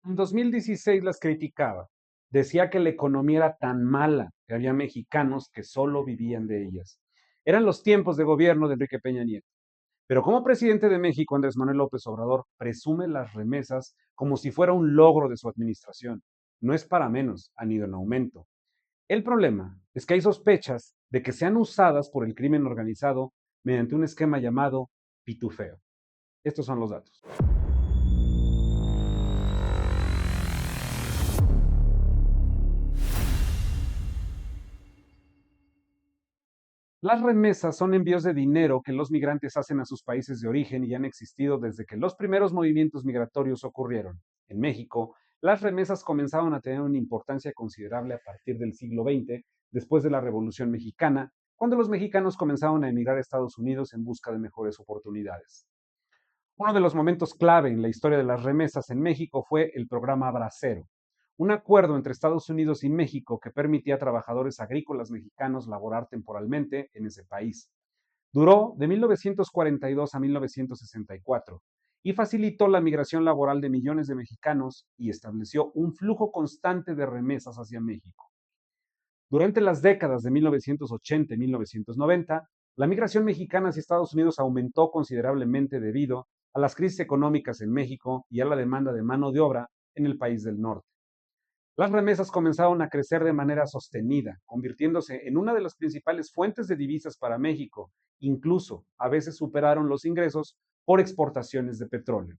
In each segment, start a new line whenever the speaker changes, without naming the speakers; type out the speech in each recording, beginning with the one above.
En 2016 las criticaba. Decía que la economía era tan mala que había mexicanos que solo vivían de ellas. Eran los tiempos de gobierno de Enrique Peña Nieto. Pero como presidente de México, Andrés Manuel López Obrador presume las remesas como si fuera un logro de su administración. No es para menos, han ido en aumento. El problema es que hay sospechas de que sean usadas por el crimen organizado mediante un esquema llamado pitufeo. Estos son los datos. Las remesas son envíos de dinero que los migrantes hacen a sus países de origen y han existido desde que los primeros movimientos migratorios ocurrieron. En México, las remesas comenzaron a tener una importancia considerable a partir del siglo XX, después de la Revolución Mexicana, cuando los mexicanos comenzaron a emigrar a Estados Unidos en busca de mejores oportunidades. Uno de los momentos clave en la historia de las remesas en México fue el programa Bracero, un acuerdo entre Estados Unidos y México que permitía a trabajadores agrícolas mexicanos laborar temporalmente en ese país. Duró de 1942 a 1964 y facilitó la migración laboral de millones de mexicanos y estableció un flujo constante de remesas hacia México. Durante las décadas de 1980 y 1990, la migración mexicana hacia Estados Unidos aumentó considerablemente debido a las crisis económicas en México y a la demanda de mano de obra en el país del norte. Las remesas comenzaron a crecer de manera sostenida, convirtiéndose en una de las principales fuentes de divisas para México. Incluso a veces superaron los ingresos por exportaciones de petróleo.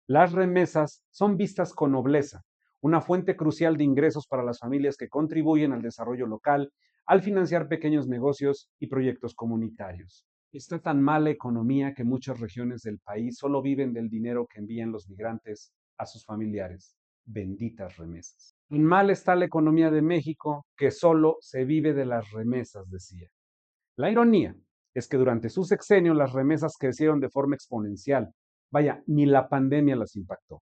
Las remesas son vistas con nobleza, una fuente crucial de ingresos para las familias que contribuyen al desarrollo local al financiar pequeños negocios y proyectos comunitarios. Está tan mala economía que muchas regiones del país solo viven del dinero que envían los migrantes a sus familiares. Benditas remesas. Tan mal está la economía de México que solo se vive de las remesas, decía. La ironía es que durante su sexenio las remesas crecieron de forma exponencial. Vaya, ni la pandemia las impactó.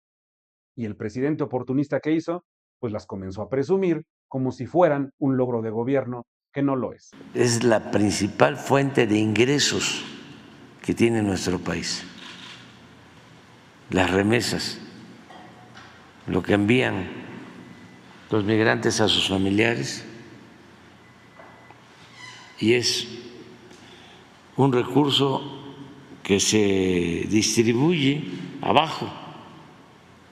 Y el presidente oportunista que hizo, pues las comenzó a presumir como si fueran un logro de gobierno que no lo es.
Es la principal fuente de ingresos que tiene nuestro país. Las remesas, lo que envían los migrantes a sus familiares, y es un recurso que se distribuye abajo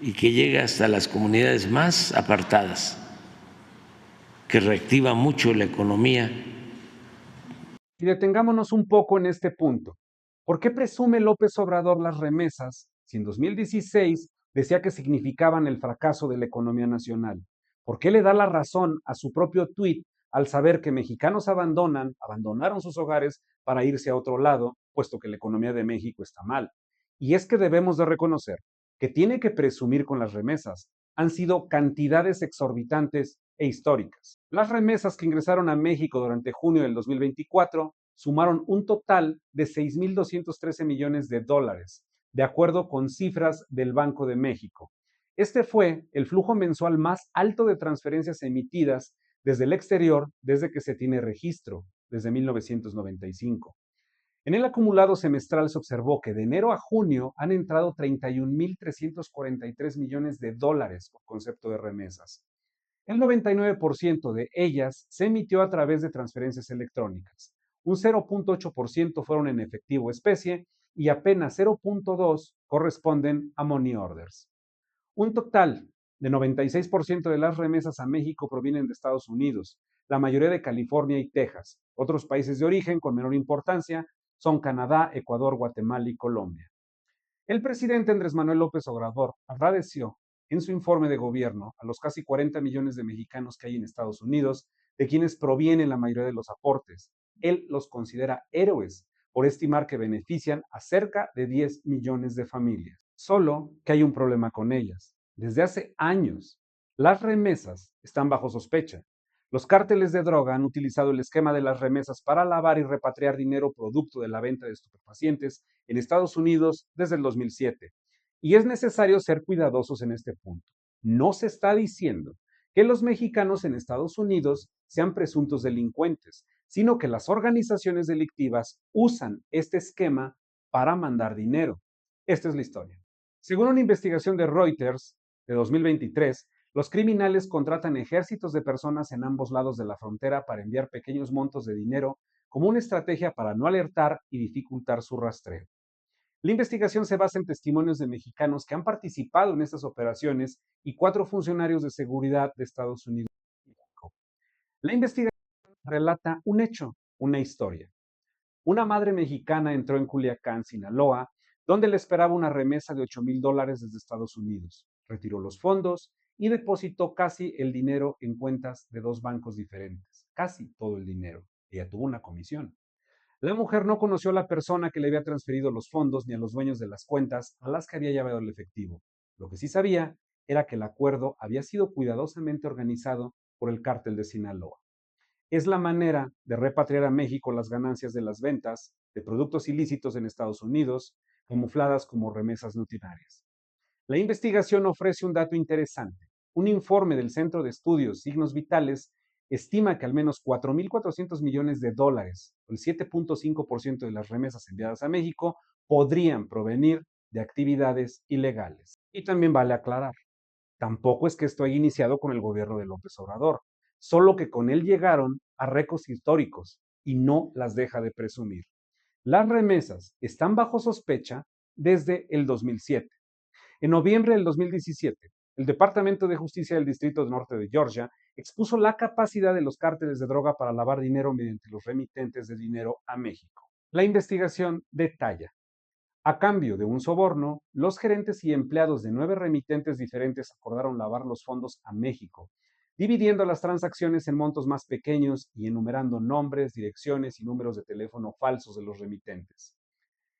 y que llega hasta las comunidades más apartadas, que reactiva mucho la economía.
Y detengámonos un poco en este punto. ¿Por qué presume López Obrador las remesas si en 2016 decía que significaban el fracaso de la economía nacional? ¿Por qué le da la razón a su propio tuit al saber que mexicanos abandonaron sus hogares para irse a otro lado, puesto que la economía de México está mal? Y es que debemos de reconocer que tiene que presumir con las remesas. Han sido cantidades exorbitantes e históricas. Las remesas que ingresaron a México durante junio del 2024 sumaron un total de 6.213 millones de dólares, de acuerdo con cifras del Banco de México. Este fue el flujo mensual más alto de transferencias emitidas desde el exterior desde que se tiene registro, desde 1995. En el acumulado semestral se observó que de enero a junio han entrado 31.343 millones de dólares por concepto de remesas. El 99% de ellas se emitió a través de transferencias electrónicas. Un 0.8% fueron en efectivo especie y apenas 0.2% corresponden a money orders. Un total de 96% de las remesas a México provienen de Estados Unidos, la mayoría de California y Texas. Otros países de origen con menor importancia son Canadá, Ecuador, Guatemala y Colombia. El presidente Andrés Manuel López Obrador agradeció en su informe de gobierno a los casi 40 millones de mexicanos que hay en Estados Unidos, de quienes provienen la mayoría de los aportes. Él los considera héroes por estimar que benefician a cerca de 10 millones de familias. Solo que hay un problema con ellas. Desde hace años, las remesas están bajo sospecha. Los cárteles de droga han utilizado el esquema de las remesas para lavar y repatriar dinero producto de la venta de estupefacientes en Estados Unidos desde el 2007. Y es necesario ser cuidadosos en este punto. No se está diciendo que los mexicanos en Estados Unidos sean presuntos delincuentes, sino que las organizaciones delictivas usan este esquema para mandar dinero. Esta es la historia. Según una investigación de Reuters, de 2023, los criminales contratan ejércitos de personas en ambos lados de la frontera para enviar pequeños montos de dinero como una estrategia para no alertar y dificultar su rastreo. La investigación se basa en testimonios de mexicanos que han participado en estas operaciones y 4 funcionarios de seguridad de Estados Unidos. La investigación relata un hecho, una historia. Una madre mexicana entró en Culiacán, Sinaloa, donde le esperaba una remesa de $8,000 desde Estados Unidos. Retiró los fondos y depositó casi el dinero en cuentas de 2 bancos diferentes. Casi todo el dinero. Ella tuvo una comisión. La mujer no conoció a la persona que le había transferido los fondos ni a los dueños de las cuentas a las que había llevado el efectivo. Lo que sí sabía era que el acuerdo había sido cuidadosamente organizado por el cártel de Sinaloa. Es la manera de repatriar a México las ganancias de las ventas de productos ilícitos en Estados Unidos, camufladas como remesas rutinarias. La investigación ofrece un dato interesante. Un informe del Centro de Estudios Signos Vitales estima que al menos 4.400 millones de dólares, el 7.5% de las remesas enviadas a México, podrían provenir de actividades ilegales. Y también vale aclarar, tampoco es que esto haya iniciado con el gobierno de López Obrador, solo que con él llegaron a récords históricos y no las deja de presumir. Las remesas están bajo sospecha desde el 2007. En noviembre del 2017, el Departamento de Justicia del Distrito Norte de Georgia expuso la capacidad de los cárteles de droga para lavar dinero mediante los remitentes de dinero a México. La investigación detalla. A cambio de un soborno, los gerentes y empleados de 9 remitentes diferentes acordaron lavar los fondos a México, dividiendo las transacciones en montos más pequeños y enumerando nombres, direcciones y números de teléfono falsos de los remitentes.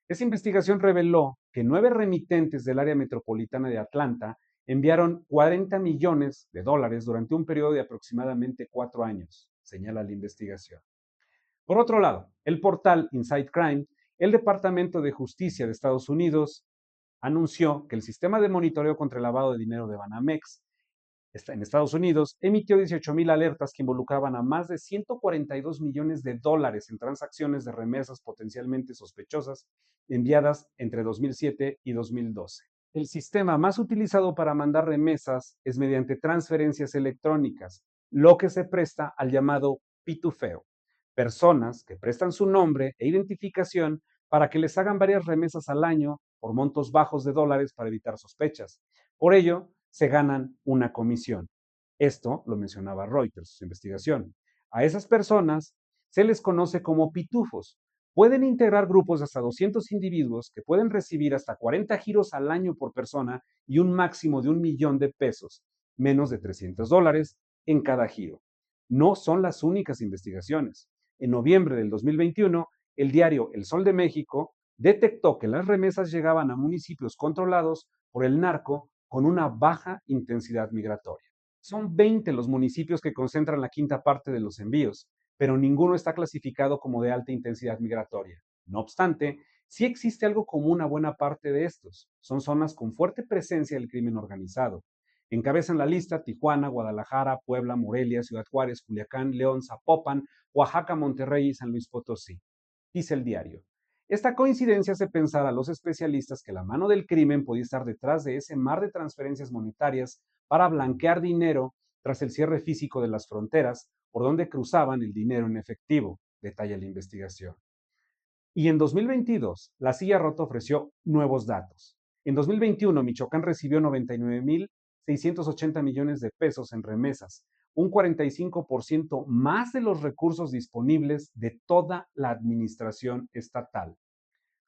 Esa investigación reveló que 9 remitentes del área metropolitana de Atlanta enviaron $40 millones durante un periodo de aproximadamente 4 años, señala la investigación. Por otro lado, el portal Inside Crime, el Departamento de Justicia de Estados Unidos, anunció que el sistema de monitoreo contra el lavado de dinero de Banamex en Estados Unidos emitió 18,000 alertas que involucraban a más de $142 millones en transacciones de remesas potencialmente sospechosas enviadas entre 2007 y 2012. El sistema más utilizado para mandar remesas es mediante transferencias electrónicas, lo que se presta al llamado pitufeo. Personas que prestan su nombre e identificación para que les hagan varias remesas al año por montos bajos de dólares para evitar sospechas. Por ello, se ganan una comisión. Esto lo mencionaba Reuters en su investigación. A esas personas se les conoce como pitufos. Pueden integrar grupos de hasta 200 individuos que pueden recibir hasta 40 giros al año por persona y un máximo de $1,000,000, menos de $300 en cada giro. No son las únicas investigaciones. En noviembre del 2021, el diario El Sol de México detectó que las remesas llegaban a municipios controlados por el narco con una baja intensidad migratoria. Son 20 los municipios que concentran la quinta parte de los envíos, pero ninguno está clasificado como de alta intensidad migratoria. No obstante, sí existe algo común a buena parte de estos. Son zonas con fuerte presencia del crimen organizado. Encabezan la lista Tijuana, Guadalajara, Puebla, Morelia, Ciudad Juárez, Culiacán, León, Zapopan, Oaxaca, Monterrey y San Luis Potosí. Dice el diario. Esta coincidencia hace pensar a los especialistas que la mano del crimen podía estar detrás de ese mar de transferencias monetarias para blanquear dinero tras el cierre físico de las fronteras por donde cruzaban el dinero en efectivo, detalla la investigación. Y en 2022, la Silla Rota ofreció nuevos datos. En 2021, Michoacán recibió 99,680 millones de pesos en remesas, un 45% más de los recursos disponibles de toda la administración estatal.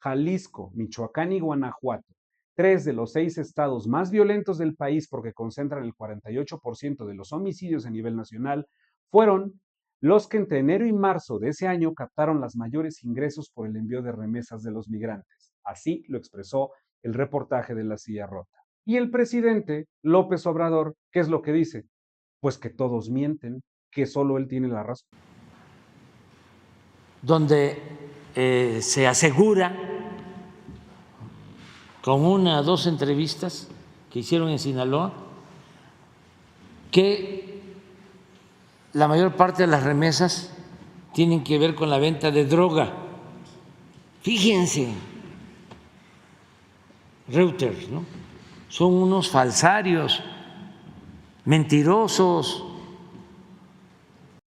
Jalisco, Michoacán y Guanajuato, 3 de los 6 estados más violentos del país porque concentran el 48% de los homicidios a nivel nacional, fueron los que entre enero y marzo de ese año captaron los mayores ingresos por el envío de remesas de los migrantes. Así lo expresó el reportaje de La Silla Rota. Y el presidente López Obrador, ¿qué es lo que dice? Pues que todos mienten, que solo él tiene la razón.
Donde se asegura, con 1 o 2 entrevistas que hicieron en Sinaloa, que la mayor parte de las remesas tienen que ver con la venta de droga. Fíjense, Reuters, ¿no? son unos falsarios, mentirosos.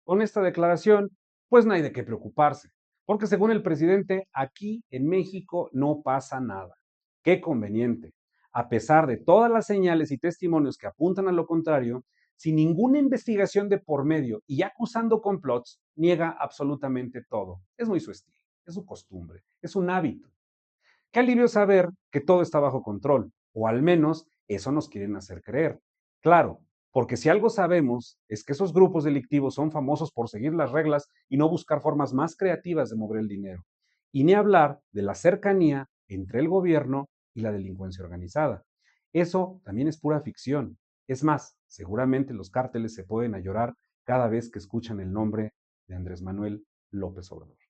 Con esta declaración, pues no hay de qué preocuparse, porque según el presidente, aquí en México no pasa nada. Qué conveniente. A pesar de todas las señales y testimonios que apuntan a lo contrario, sin ninguna investigación de por medio y acusando complots, niega absolutamente todo. Es muy su estilo, es su costumbre, es un hábito. Qué alivio saber que todo está bajo control, o al menos eso nos quieren hacer creer. Claro, porque si algo sabemos es que esos grupos delictivos son famosos por seguir las reglas y no buscar formas más creativas de mover el dinero. Y ni hablar de la cercanía entre el gobierno y la delincuencia organizada. Eso también es pura ficción. Es más, seguramente los cárteles se pueden a llorar cada vez que escuchan el nombre de Andrés Manuel López Obrador.